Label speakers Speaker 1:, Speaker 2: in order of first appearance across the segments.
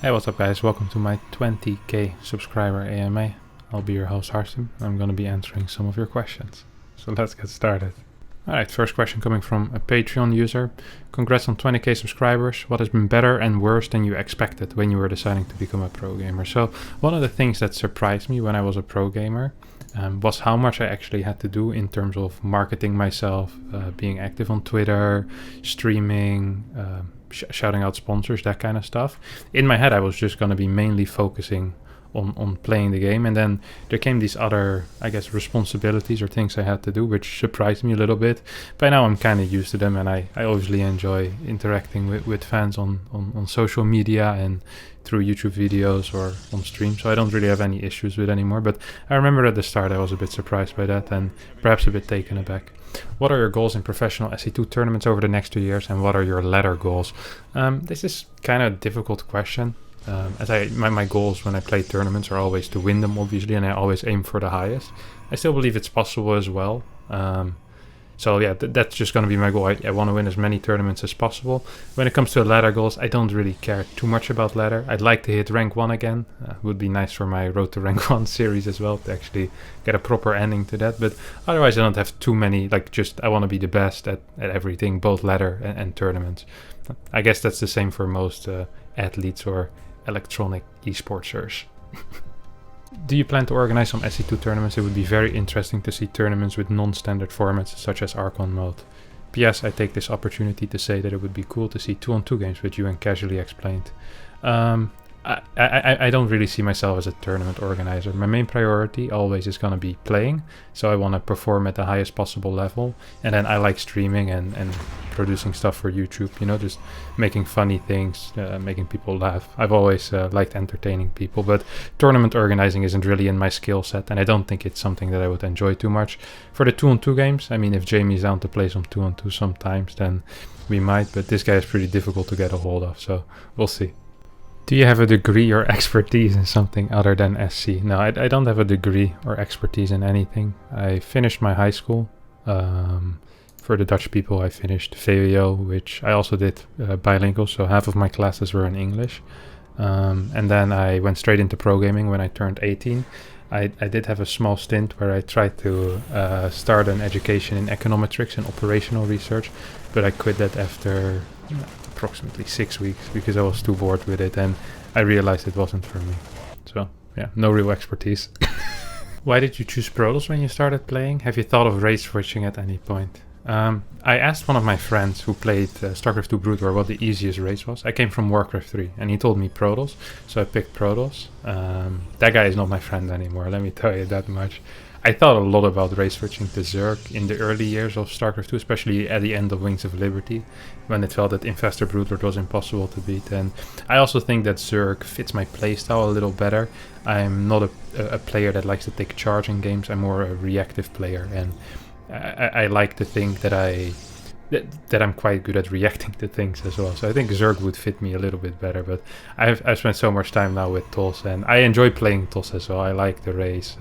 Speaker 1: Hey, what's up guys? Welcome to my 20k subscriber AMA. I'll be your host Harstem, and I'm going to be answering some of your questions. So let's get started. Alright, first question coming from a Patreon user. Congrats on 20k subscribers. What has been better and worse than you expected when you were deciding to become a pro gamer? So one of the things that surprised me when I was a pro gamer was how much I actually had to do in terms of marketing myself, being active on Twitter, streaming, shouting out sponsors, that kind of stuff. In my head, I was just going to be mainly focusing on playing the game, and then there came these other, I guess, responsibilities or things I had to do, which surprised me a little bit. By now I'm kind of used to them, and I obviously enjoy interacting with fans on social media and through YouTube videos or on stream, so I don't really have any issues with it anymore. But I remember at the start I was a bit surprised by that and perhaps a bit taken aback. What are your goals in professional SE2 tournaments over the next 2 years, and what are your ladder goals? This is kind of a difficult question. My goals when I play tournaments are always to win them, obviously, and I always aim for the highest. I still believe it's possible as well. So yeah, that's just going to be my goal. I want to win as many tournaments as possible. When it comes to ladder goals, I don't really care too much about ladder. I'd like to hit rank 1 again. Would be nice for my Road to Rank 1 series as well, to actually get a proper ending to that. But otherwise I don't have too many, I want to be the best at everything, both ladder and tournaments. I guess that's the same for most athletes or electronic esportsers. Do you plan to organize some SE2 tournaments? It would be very interesting to see tournaments with non-standard formats such as Archon mode. P.S. I take this opportunity to say that it would be cool to see 2-on-2 games with you and casually explained. I don't really see myself as a tournament organizer. My main priority always is going to be playing, so I want to perform at the highest possible level, and then I like streaming and producing stuff for YouTube, you know, just making funny things, making people laugh. I've always liked entertaining people, but tournament organizing isn't really in my skill set, and I don't think it's something that I would enjoy too much. For the 2-on-2 games, I mean, if Jamie's down to play some 2-on-2 sometimes, then we might, but this guy is pretty difficult to get a hold of, so we'll see. Do you have a degree or expertise in something other than SC? No, I don't have a degree or expertise in anything. I finished my high school. For the Dutch people, I finished VWO, which I also did bilingual, so half of my classes were in English. And then I went straight into pro gaming when I turned 18. I did have a small stint where I tried to start an education in econometrics and operational research, but I quit that after approximately 6 weeks because I was too bored with it, and I realized it wasn't for me. So yeah, no real expertise. Why did you choose Protoss when you started playing? Have you thought of race switching at any point? I asked one of my friends who played StarCraft 2 Brood War what the easiest race was. I came from Warcraft 3 and he told me Protoss, so I picked Protoss. That guy is not my friend anymore, let me tell you that much. I thought a lot about race switching to Zerg in the early years of StarCraft 2, especially at the end of Wings of Liberty, when it felt that Infestor Broodlord was impossible to beat. And I also think that Zerg fits my playstyle a little better. I'm not a player that likes to take charge in games, I'm more a reactive player, and I like to think that I'm quite good at reacting to things as well. So I think Zerg would fit me a little bit better, but I've spent so much time now with TOS, and I enjoy playing TOS as well. I like the race.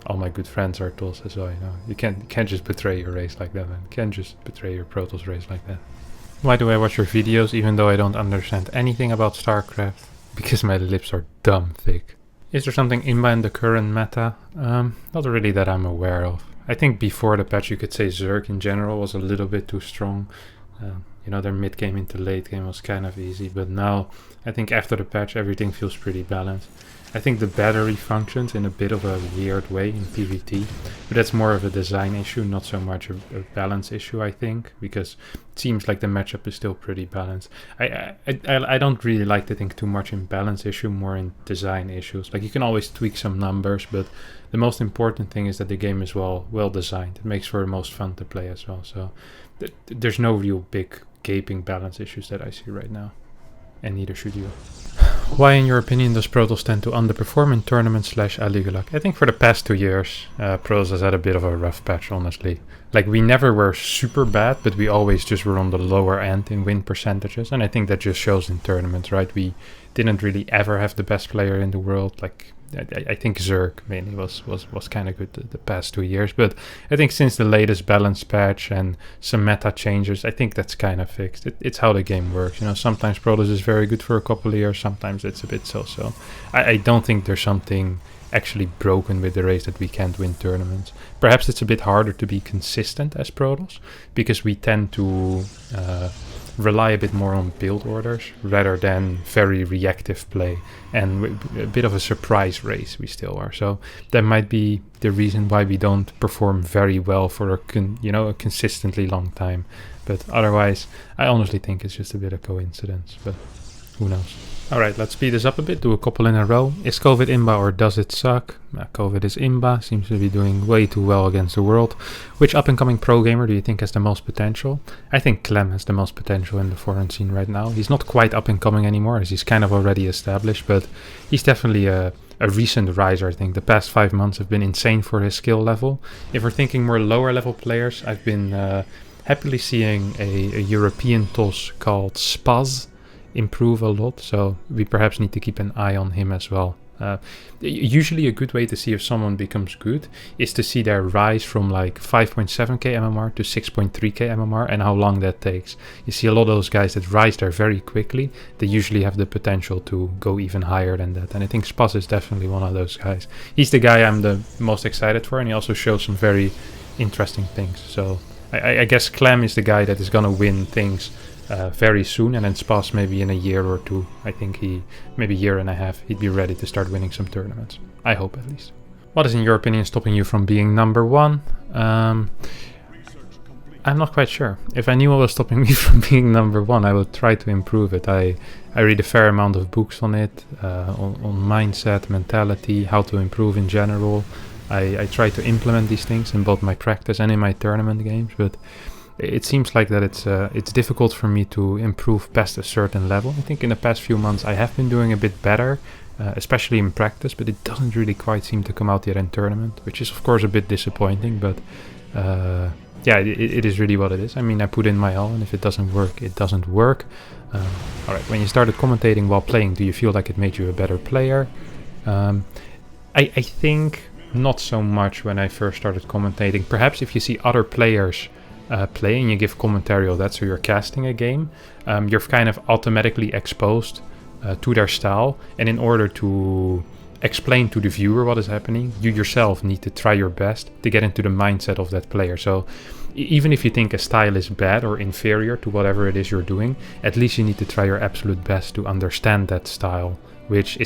Speaker 1: All my good friends are TOS as well, you know. You can't just betray your race like that, man. You can't just betray your Protoss race like that. Why do I watch your videos even though I don't understand anything about StarCraft? Because my lips are dumb thick. Is there something in the current meta? Not really that I'm aware of. I think before the patch you could say Zerg in general was a little bit too strong. You know, their mid game into late game was kind of easy, but now I think after the patch everything feels pretty balanced. I think the battery functions in a bit of a weird way in PvT, but that's more of a design issue, not so much a balance issue, I think, because it seems like the matchup is still pretty balanced. I don't really like to think too much in balance issue, more in design issues. Like, you can always tweak some numbers, but the most important thing is that the game is well designed. It makes for the most fun to play as well, so there's no real big gaping balance issues that I see right now, and neither should you. Why, in your opinion, does Protoss tend to underperform in tournaments / Aligalak? I think for the past 2 years, Protoss has had a bit of a rough patch, honestly. Like, we never were super bad, but we always just were on the lower end in win percentages, and I think that just shows in tournaments, right? We didn't really ever have the best player in the world. Like, I think Zerg mainly was kind of good the past 2 years, but I think since the latest balance patch and some meta changes, I think that's kind of fixed. It's how the game works. You know, sometimes Protoss is very good for a couple of years, sometimes it's a bit so-so. I don't think there's something actually broken with the race that we can't win tournaments. Perhaps it's a bit harder to be consistent as Protoss, because we tend to rely a bit more on build orders rather than very reactive play, and a bit of a surprise race we still are. So that might be the reason why we don't perform very well for a consistently long time. But otherwise, I honestly think it's just a bit of coincidence, but who knows. Alright, let's speed this up a bit, do a couple in a row. Is COVID imba or does it suck? COVID is imba, seems to be doing way too well against the world. Which up-and-coming pro gamer do you think has the most potential? I think Clem has the most potential in the foreign scene right now. He's not quite up-and-coming anymore, as he's kind of already established, but he's definitely a recent riser. I think the past 5 months have been insane for his skill level. If we're thinking more lower-level players, I've been happily seeing a European toss called Spaz improve a lot, so we perhaps need to keep an eye on him as well. Usually a good way to see if someone becomes good is to see their rise from like 5.7k MMR to 6.3k MMR and how long that takes. You see a lot of those guys that rise there very quickly, they usually have the potential to go even higher than that, and I think Spaz is definitely one of those guys. He's the guy I'm the most excited for, and he also shows some very interesting things. So I guess Clem is the guy that is gonna win things very soon, and then Spaz maybe in a year or two. I think maybe a year and a half, he'd be ready to start winning some tournaments. I hope, at least. What is in your opinion stopping you from being number one? I'm not quite sure. If I knew what was stopping me from being number one, I would try to improve it. I read a fair amount of books on it, on mindset, mentality, how to improve in general. I try to implement these things in both my practice and in my tournament games, but it seems like that it's difficult for me to improve past a certain level. I think in the past few months I have been doing a bit better, especially in practice, but it doesn't really quite seem to come out yet in tournament, which is of course a bit disappointing, but yeah, it is really what it is. I mean, I put in my all, and if it doesn't work, it doesn't work. Alright, when you started commentating while playing, do you feel like it made you a better player? I think not so much when I first started commentating. Perhaps if you see other players play and you give commentary on that, so you're casting a game, you're kind of automatically exposed to their style, and in order to explain to the viewer what is happening, you yourself need to try your best to get into the mindset of that player. So even if you think a style is bad or inferior to whatever it is you're doing, at least you need to try your absolute best to understand that style, which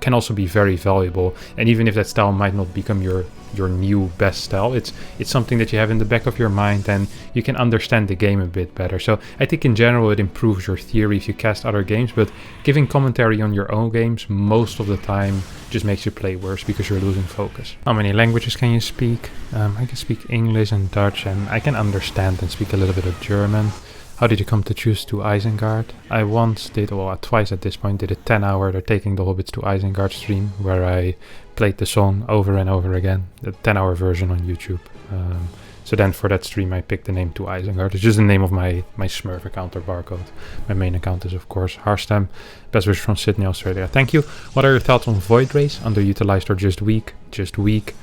Speaker 1: can also be very valuable. And even if that style might not become your new best style, it's something that you have in the back of your mind, and you can understand the game a bit better. So I think in general it improves your theory if you cast other games, but giving commentary on your own games most of the time just makes you play worse because you're losing focus. How many languages can you speak? I can speak English and Dutch, and I can understand and speak a little bit of German. How did you come to choose to Isengard? I once did, well, twice at this point, did a 10-hour They're Taking the Hobbits to Isengard stream, where I played the song over and over again, the 10-hour version on YouTube. So then for that stream I picked the name To Isengard. It's just the name of my Smurf account or barcode. My main account is of course Harstem. Best wishes from Sydney, Australia. Thank you. What are your thoughts on Void Race? Underutilized or just weak? Just weak.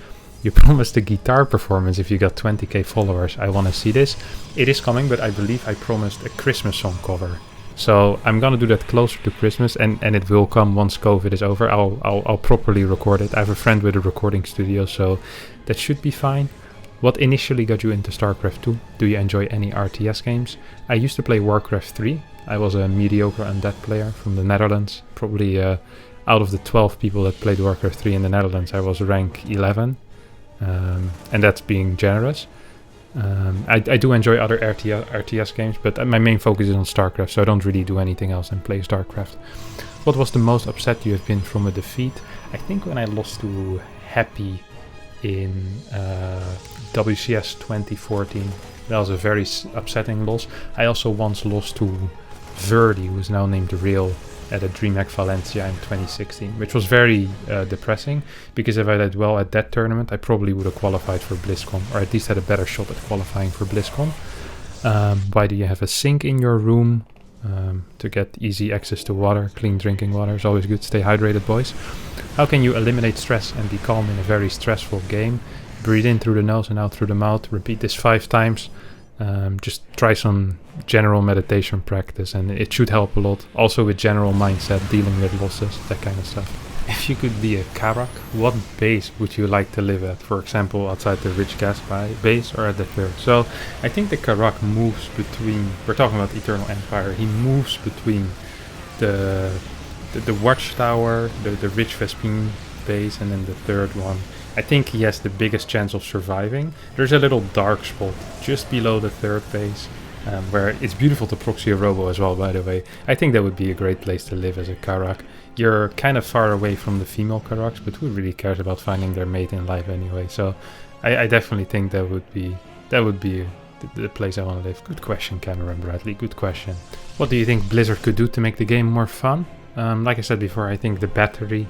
Speaker 1: You promised a guitar performance if you got 20k followers. I want to see this. It is coming, but I believe I promised a Christmas song cover. So I'm gonna do that closer to Christmas, and it will come once COVID is over. I'll properly record it. I have a friend with a recording studio, so that should be fine. What initially got you into StarCraft 2? Do you enjoy any RTS games? I used to play Warcraft 3. I was a mediocre undead player from the Netherlands. Probably out of the 12 people that played Warcraft 3 in the Netherlands, I was rank 11. And that's being generous. I do enjoy other RTS games, but my main focus is on StarCraft, so I don't really do anything else than play StarCraft. What was the most upset you have been from a defeat? I think when I lost to Happy in WCS 2014, that was a very upsetting loss. I also once lost to Verdi, who is now named Real, at a DreamHack Valencia in 2016, which was very depressing, because if I did well at that tournament, I probably would have qualified for BlizzCon, or at least had a better shot at qualifying for BlizzCon. Why do you have a sink in your room? to get easy access to water. Clean drinking water is always good. Stay hydrated, boys. How can you eliminate stress and be calm in a very stressful game? Breathe in through the nose and out through the mouth. Repeat this 5 times. Just try some general meditation practice, and it should help a lot. Also with general mindset, dealing with losses, that kind of stuff. If you could be a Karak, what base would you like to live at? For example, outside the rich gas base or at the third? So I think the Karak moves between, we're talking about Eternal Empire, he moves between the watchtower, the rich Vespine base, and then the third one. I think he has the biggest chance of surviving. There's a little dark spot just below the third base, where it's beautiful to proxy a robo as well, by the way. I think that would be a great place to live as a Karak. You're kind of far away from the female Karaks, but who really cares about finding their mate in life anyway? So I definitely think that would be the place I want to live. Good question, Cameron Bradley. Good question. What do you think Blizzard could do to make the game more fun? Like I said before, I think the battery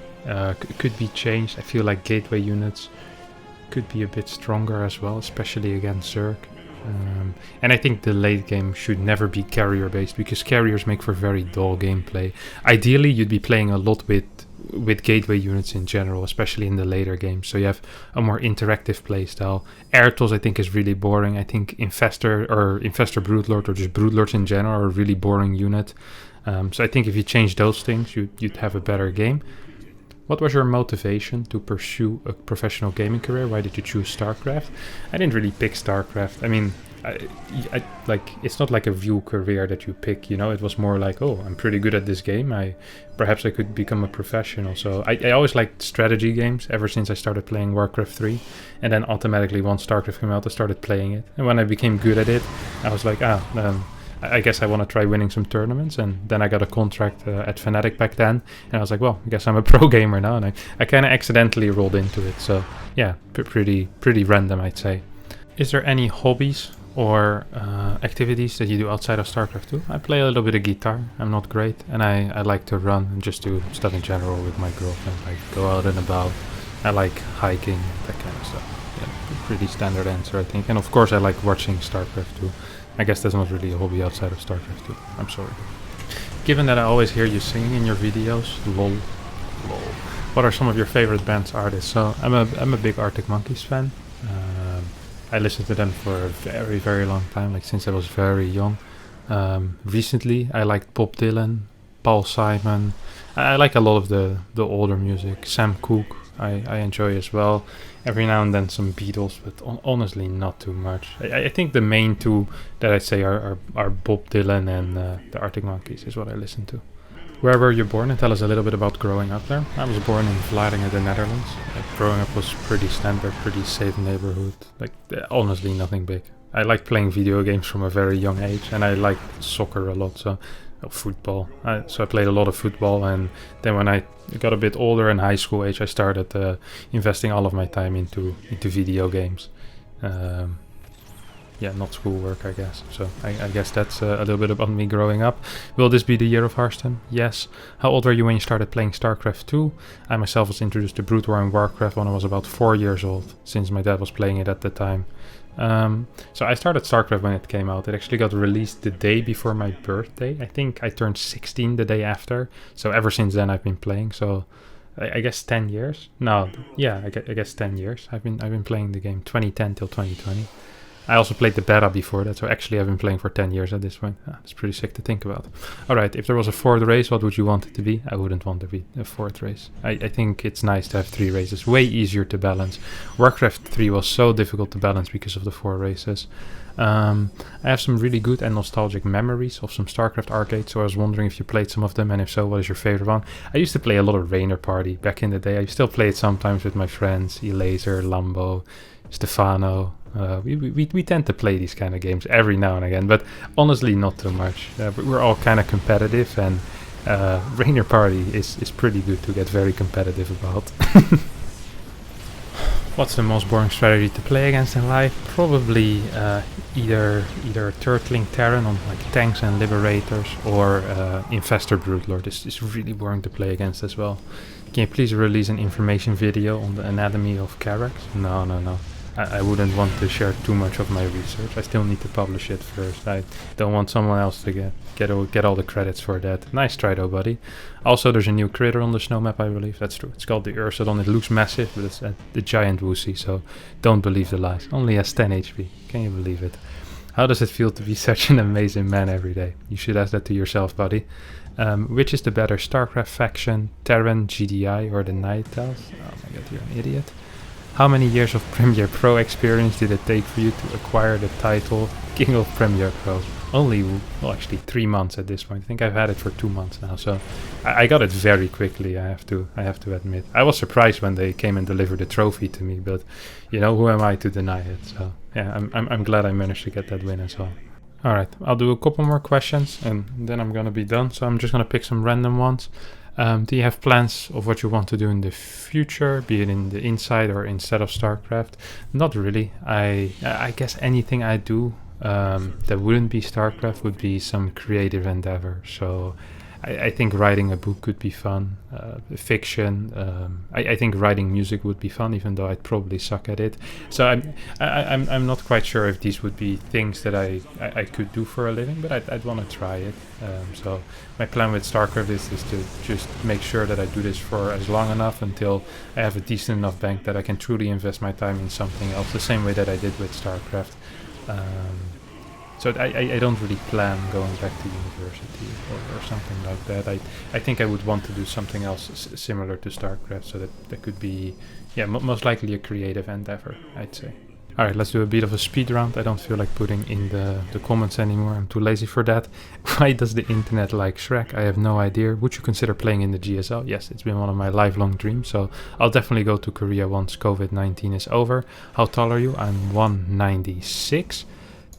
Speaker 1: could be changed. I feel like gateway units could be a bit stronger as well, especially against Zerg. And I think the late game should never be carrier based, because carriers make for very dull gameplay. Ideally, you'd be playing a lot with gateway units in general, especially in the later games, so you have a more interactive playstyle. Airtos I think is really boring. I think Infestor Broodlord, or just Broodlords in general, are a really boring unit. So I think if you change those things, you'd have a better game. What was your motivation to pursue a professional gaming career? Why did you choose StarCraft? I didn't really pick StarCraft. I mean, I like, it's not like a view career that you pick, you know. It was more like, oh, I'm pretty good at this game. Perhaps I could become a professional. So I always liked strategy games ever since I started playing Warcraft 3. And then automatically once StarCraft came out, I started playing it. And when I became good at it, I was like, I guess I want to try winning some tournaments. And then I got a contract at Fnatic back then, and I was like, well, I guess I'm a pro gamer now. And I kind of accidentally rolled into it. So yeah, pretty random, I'd say. Is there any hobbies or activities that you do outside of StarCraft 2? I play a little bit of guitar. I'm not great, and I like to run and just do stuff in general with my girlfriend, like go out and about. I like hiking, that kind of stuff. Yeah, pretty standard answer, I think. And of course I like watching StarCraft 2. I guess that's not really a hobby outside of StarCraft 2. I'm sorry. Given that I always hear you singing in your videos, lol. What are some of your favorite bands, artists? So I'm a big Arctic Monkeys fan. I listened to them for a very, very long time, like since I was very young. Recently, I liked Bob Dylan, Paul Simon. I like a lot of the older music. Sam Cooke, I enjoy as well. Every now and then some Beatles, but honestly not too much. I think the main two that I'd say are Bob Dylan and the Arctic Monkeys is what I listen to. Where were you born, and tell us a little bit about growing up there? I was born in Vlaardingen, the Netherlands. Like, growing up was pretty standard, pretty safe neighborhood. Like, honestly nothing big. I liked playing video games from a very young age, and I liked soccer a lot, so football. So I played a lot of football, and then when I got a bit older in high school age, I started investing all of my time into video games. Yeah, not schoolwork, I guess. So I guess that's a little bit about me growing up. Will this be the year of Harstem? Yes. How old were you when you started playing StarCraft 2? I myself was introduced to Brood War and Warcraft when I was about 4 years old, since my dad was playing it at the time. So I started StarCraft when it came out. It actually got released the day before my birthday. I think I turned 16 the day after. So ever since then I've been playing. So I guess 10 years. No, yeah, I guess 10 years. I've been playing the game 2010 till 2020. I also played the beta before that, so actually I've been playing for 10 years at this point. It's pretty sick to think about. Alright, if there was a fourth race, what would you want it to be? I wouldn't want to be a fourth race. I think it's nice to have 3 races, way easier to balance. Warcraft 3 was so difficult to balance because of the 4 races. I have some really good and nostalgic memories of some StarCraft arcades, so I was wondering if you played some of them, and if so, what is your favorite one? I used to play a lot of Rainer Party back in the day. I still play it sometimes with my friends, Elaser, Lambo, Stefano. We tend to play these kind of games every now and again, but honestly not too much. We're all kind of competitive, and Rainer Party is pretty good to get very competitive about. What's the most boring strategy to play against in life? Probably either Turtling Terran on like tanks and liberators, or Infestor Broodlord. It's really boring to play against as well. Can you please release an information video on the anatomy of Karaks? No. I wouldn't want to share too much of my research. I still need to publish it first. I don't want someone else to get all the credits for that. Nice try though, buddy. Also, there's a new critter on the snow map, I believe. That's true. It's called the Ursadon. It looks massive, but it's the giant woozy, so don't believe the lies. Only has 10 HP. Can you believe it? How does it feel to be such an amazing man every day? You should ask that to yourself, buddy. Which is the better, StarCraft faction, Terran, GDI, or the Night Elves? Oh my god, you're an idiot. How many years of Premier Pro experience did it take for you to acquire the title King of Premier Pro? Only, well, actually 3 months at this point. I think I've had it for 2 months now, so I got it very quickly. I have to admit. I was surprised when they came and delivered the trophy to me, but you know, who am I to deny it? So yeah, I'm glad I managed to get that win as well. All right, I'll do a couple more questions and then I'm gonna be done. So I'm just gonna pick some random ones. Do you have plans of what you want to do in the future, be it in the inside or instead of StarCraft? Not really. I guess anything I do that wouldn't be StarCraft would be some creative endeavor. So I think writing a book could be fun. Fiction. I think writing music would be fun, even though I'd probably suck at it. So I'm not quite sure if these would be things that I could do for a living, but I'd want to try it. So my plan with StarCraft is to just make sure that I do this for as long enough until I have a decent enough bank that I can truly invest my time in something else, the same way that I did with StarCraft. So I don't really plan going back to university or something like that. I think I would want to do something else similar to StarCraft, so that could be, yeah, most likely a creative endeavor, I'd say. Alright, let's do a bit of a speed round. I don't feel like putting in the comments anymore. I'm too lazy for that. Why does the internet like Shrek? I have no idea. Would you consider playing in the GSL? Yes, it's been one of my lifelong dreams, so I'll definitely go to Korea once COVID-19 is over. How tall are you? I'm 196.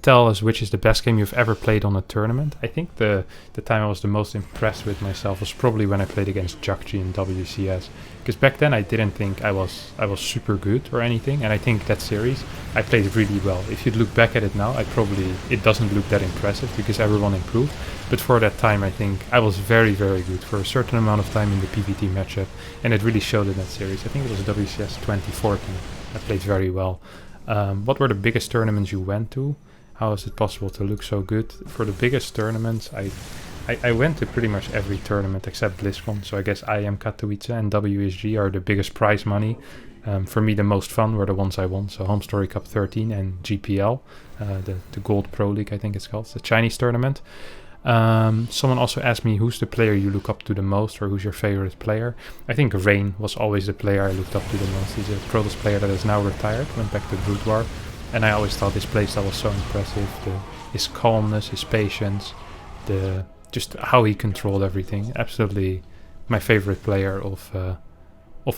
Speaker 1: Tell us which is the best game you've ever played on a tournament. I think the time I was the most impressed with myself was probably when I played against Jakji in WCS. Because back then I didn't think I was super good or anything, and I think that series I played really well. If you'd look back at it now, it doesn't look that impressive because everyone improved. But for that time I think I was very, very good for a certain amount of time in the PvT matchup, and it really showed in that series. I think it was WCS 2014. I played very well. What were the biggest tournaments you went to? How is it possible to look so good? For the biggest tournaments, I went to pretty much every tournament except BlizzCon. So I guess IM Katowice and WSG are the biggest prize money. For me, the most fun were the ones I won. So Home Story Cup 13 and GPL, the Gold Pro League, I think it's called. It's the Chinese tournament. Someone also asked me who's the player you look up to the most, or who's your favorite player. I think Rain was always the player I looked up to the most. He's a Protoss player that is now retired, went back to Brood War. And I always thought his playstyle was so impressive. His calmness, his patience, just how he controlled everything. Absolutely my favorite player of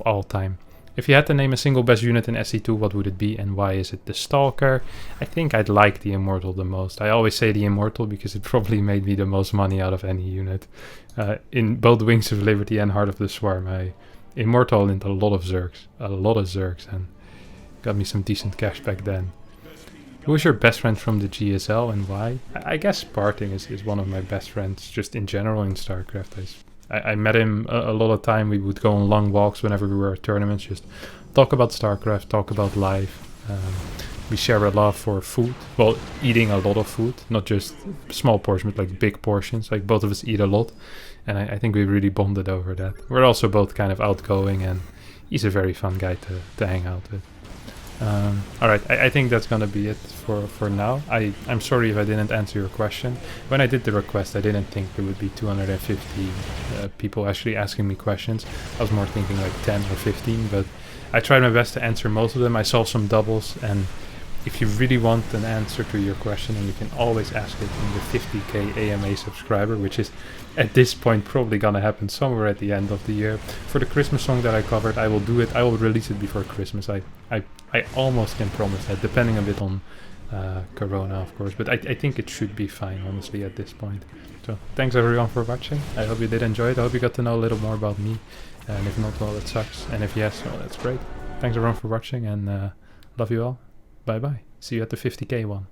Speaker 1: all time. If you had to name a single best unit in SC2, what would it be and why is it the Stalker? I think I'd like the Immortal the most. I always say the Immortal because it probably made me the most money out of any unit. In both Wings of Liberty and Heart of the Swarm, Immortal into a lot of Zergs, and got me some decent cash back then. Who is your best friend from the GSL and why? I guess Sparting is one of my best friends just in general in StarCraft. I met him a lot of time. We would go on long walks whenever we were at tournaments, just talk about StarCraft, talk about life. We share a love for food. Well, eating a lot of food, not just small portions, but like big portions. Like both of us eat a lot, and I think we really bonded over that. We're also both kind of outgoing, and he's a very fun guy to hang out with. Alright, I think that's gonna be it for now. I'm sorry if I didn't answer your question. When I did the request, I didn't think there would be 250 people actually asking me questions. I was more thinking like 10 or 15, but I tried my best to answer most of them. I saw some doubles, and if you really want an answer to your question, and you can always ask it in the 50k AMA subscriber, which is at this point probably gonna happen somewhere at the end of the year. For the Christmas song that I covered, I will do it. I will release it before Christmas. I almost can promise that, depending a bit on Corona, of course. But I think it should be fine, honestly, at this point. So thanks everyone for watching. I hope you did enjoy it. I hope you got to know a little more about me. And if not, well, it sucks. And if yes, well, that's great. Thanks everyone for watching, and love you all. Bye bye. See you at the 50k one.